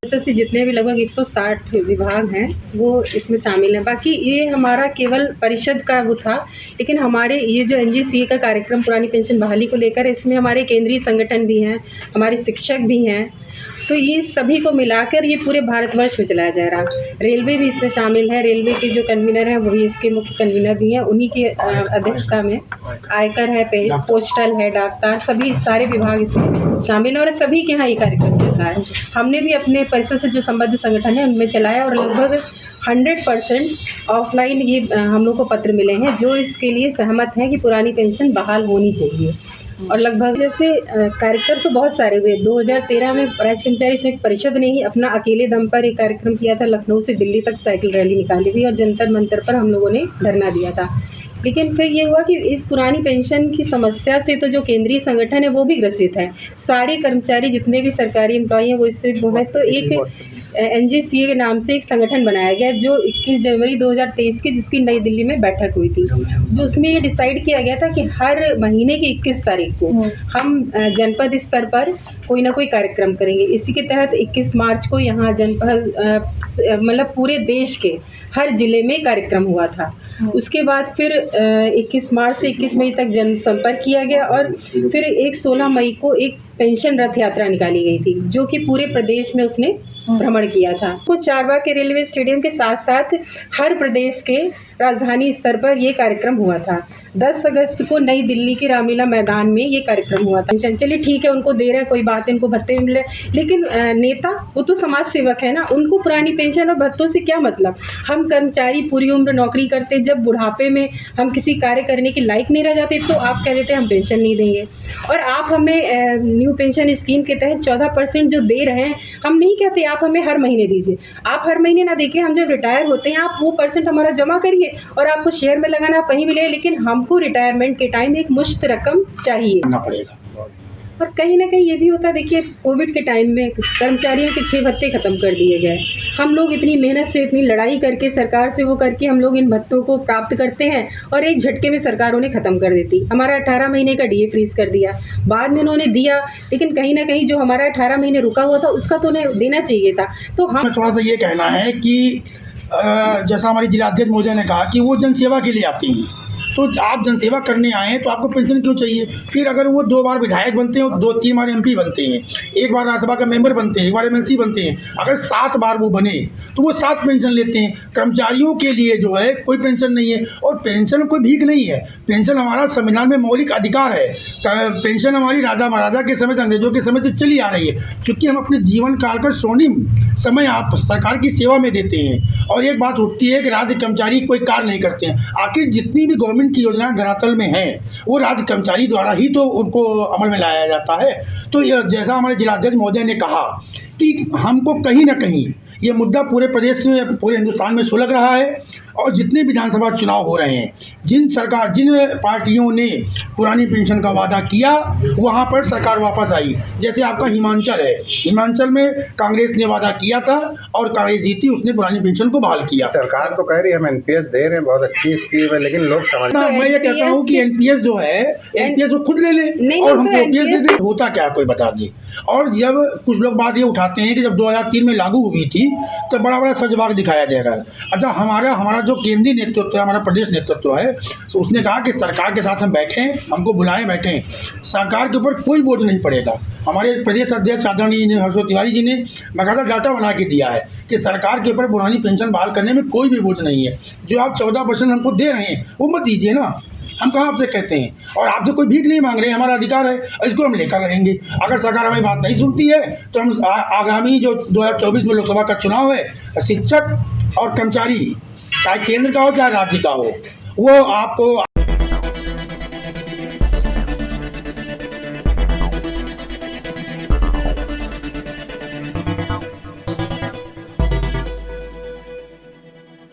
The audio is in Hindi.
से जितने भी लगभग 160 विभाग हैं वो इसमें शामिल हैं। बाकी ये हमारा केवल परिषद का वो था, लेकिन हमारे ये जो एनजीसीए का कार्यक्रम पुरानी पेंशन बहाली को लेकर, इसमें हमारे केंद्रीय संगठन भी हैं, हमारे शिक्षक भी हैं, तो ये सभी को मिलाकर ये पूरे भारतवर्ष में चलाया जा रहा। रेलवे भी इसमें शामिल है। रेलवे के जो कन्वीनर हैं वही इसके मुख्य कन्वीनर भी हैं, उन्हीं की अध्यक्षता में आयकर है, पोस्टल है, डाकतार, सभी सारे विभाग इसमें शामिल हैं और सभी के यहाँ ये कार्यक्रम चल रहा है। हमने भी अपने परिसर से जो संबद्ध संगठन है उनमें चलाया और लगभग 100% ऑफलाइन ये हम लोग को पत्र मिले हैं जो इसके लिए सहमत हैं कि पुरानी पेंशन बहाल होनी चाहिए। और लगभग जैसे कार्यक्रम तो बहुत सारे हुए। 2013 में राज्य कर्मचारी संयुक्त परिषद ने ही अपना अकेले दम पर एक कार्यक्रम किया था, लखनऊ से दिल्ली तक साइकिल रैली निकाली थी और जंतर मंतर पर हम लोगों ने धरना दिया था। लेकिन फिर ये हुआ कि इस पुरानी पेंशन की समस्या से तो जो केंद्रीय संगठन है वो भी ग्रसित है। सारे कर्मचारी जितने भी सरकारी एम्प्लॉई हैं वो इससे वो है। तो एक एनजीसीए के नाम से एक संगठन बनाया गया जो 21 जनवरी 2023 की जिसकी नई दिल्ली में बैठक हुई थी, जो उसमें ये डिसाइड किया गया था कि हर महीने की 21 तारीख को हम जनपद स्तर पर कोई ना कोई कार्यक्रम करेंगे। इसी के तहत 21 मार्च को यहाँ जनपद मतलब पूरे देश के हर जिले में कार्यक्रम हुआ था। उसके बाद फिर 21 मार्च से 21 मई तक जनसंपर्क किया गया और फिर 16 मई को एक पेंशन रथ यात्रा निकाली गई थी जो कि पूरे प्रदेश में उसने भ्रमण किया था। कुछ चारबाग के रेलवे स्टेडियम के साथ साथ हर प्रदेश के राजधानी स्तर पर ये कार्यक्रम हुआ था। 10 अगस्त को नई दिल्ली के रामलीला मैदान में ये कार्यक्रम हुआ था। चलिए ठीक है, उनको दे रहे हैं, कोई बात, इनको भत्ते मिले, लेकिन नेता वो तो समाज सेवक है ना, उनको पुरानी पेंशन और भत्तों से क्या मतलब। हम कर्मचारी पूरी उम्र नौकरी करते, जब बुढ़ापे में हम किसी कार्य करने के लायक नहीं रह जाते तो आप कह देते हैं हम पेंशन नहीं देंगे। और आप हमें न्यू पेंशन स्कीम के तहत 14% जो दे रहे हैं, हम नहीं कहते आप हमें हर महीने दीजिए। आप हर महीने ना देखिए, हम जब रिटायर होते हैं आप वो परसेंट हमारा जमा करिए और आपको शेयर में लगाना, आप कहीं भी ले, लेकिन हमको रिटायरमेंट के टाइम एक मुश्त रकम चाहिए पड़ेगा। और कहीं ना कहीं ये भी होता है, देखिए कोविड के टाइम में कर्मचारियों के 6 भत्ते ख़त्म कर दिए गए। हम लोग इतनी मेहनत से, इतनी लड़ाई करके सरकार से वो करके हम लोग इन भत्तों को प्राप्त करते हैं और एक झटके में सरकार उन्हें ख़त्म कर देती। हमारा 18 महीने का डीए फ्रीज कर दिया, बाद में उन्होंने दिया, लेकिन कहीं ना कहीं जो हमारा 18 महीने रुका हुआ था उसका तो उन्हें देना चाहिए था। तो हम थोड़ा सा ये कहना है कि जैसा हमारी जिलाध्यक्ष महोदय ने कहा कि वो जनसेवा के लिए आती हैं, तो आप जनसेवा करने आए हैं तो आपको पेंशन क्यों चाहिए। फिर अगर वो 2 बार विधायक बनते हैं, 2-3 बार एमपी बनते हैं, 1 बार राज्यसभा का मेंबर बनते हैं, 1 बार एमएलसी बनते हैं, अगर 7 बार वो बने तो वो 7 पेंशन लेते हैं। कर्मचारियों के लिए जो है कोई पेंशन नहीं है और पेंशन कोई भीख नहीं है। पेंशन हमारा संविधान में मौलिक अधिकार है। पेंशन हमारी राजा महाराजा के समय से, अंग्रेजों के समय से चली आ रही है, क्योंकि हम अपने जीवन काल का स्वर्णिम समय आप सरकार की सेवा में देते हैं। और एक बात होती है कि राज्य कर्मचारी कोई कार्य नहीं करते हैं। आखिर जितनी भी गवर्नमेंट की योजनाएं धरातल में हैं वो राज्य कर्मचारी द्वारा ही तो उनको अमल में लाया जाता है। तो जैसा हमारे जिलाध्यक्ष महोदय ने कहा कि हमको कहीं ना कहीं ये मुद्दा पूरे प्रदेश में, पूरे हिंदुस्तान में सुलग रहा है और जितने विधानसभा चुनाव हो रहे हैं, जिन पार्टियों ने पुरानी पेंशन का वादा किया वहाँ पर सरकार वापस आई। जैसे आपका हिमाचल है, हिमाचल में कांग्रेस ने वादा किया था और कांग्रेस जीती, उसने पुरानी पेंशन को बहाल किया। सरकार तो कह रही है हम एनपीएस दे रहे हैं, बहुत अच्छी स्कीम है, लेकिन लोग समझते हैं। मैं ये कहता हूँ कि एनपीएस जो है, एनपीएस वो खुद ले लें और हमको एनपीएस दे दें। होता क्या कोई बता दे। और जब कुछ लोग बात ये उठाते हैं कि जब 2003 में लागू हुई थी तो बड़ा बड़ा सजबाग दिखाया जाएगा। अच्छा, हमारा जो केंद्रीय नेतृत्व है, हमारा प्रदेश नेतृत्व है, तो उसने कहा कि सरकार के साथ हम बैठें, हमको बुलाएं, बैठें, सरकार के ऊपर कोई बोझ नहीं पड़ेगा। हमारे प्रदेश अध्यक्ष आदरणीय हर्षवर्धन तिवारी जी ने बाकायदा डाटा बना के दिया है कि सरकार के ऊपर पुरानी पेंशन बहाल करने में कोई भी बोझ नहीं है। जो आप 14% हमको दे रहे हैं वो मत दीजिए ना, हम कहाँ आपसे कहते हैं। और आपसे कोई भीख नहीं मांग रहे हैं, हमारा अधिकार है, इसको हम लेकर रहेंगे। अगर सरकार हमारी बात नहीं सुनती है तो हम आगामी जो 2024 में लोकसभा का चुनाव है, शिक्षक और कर्मचारी, चाहे केंद्र का हो चाहे राज्य का हो, वो आपको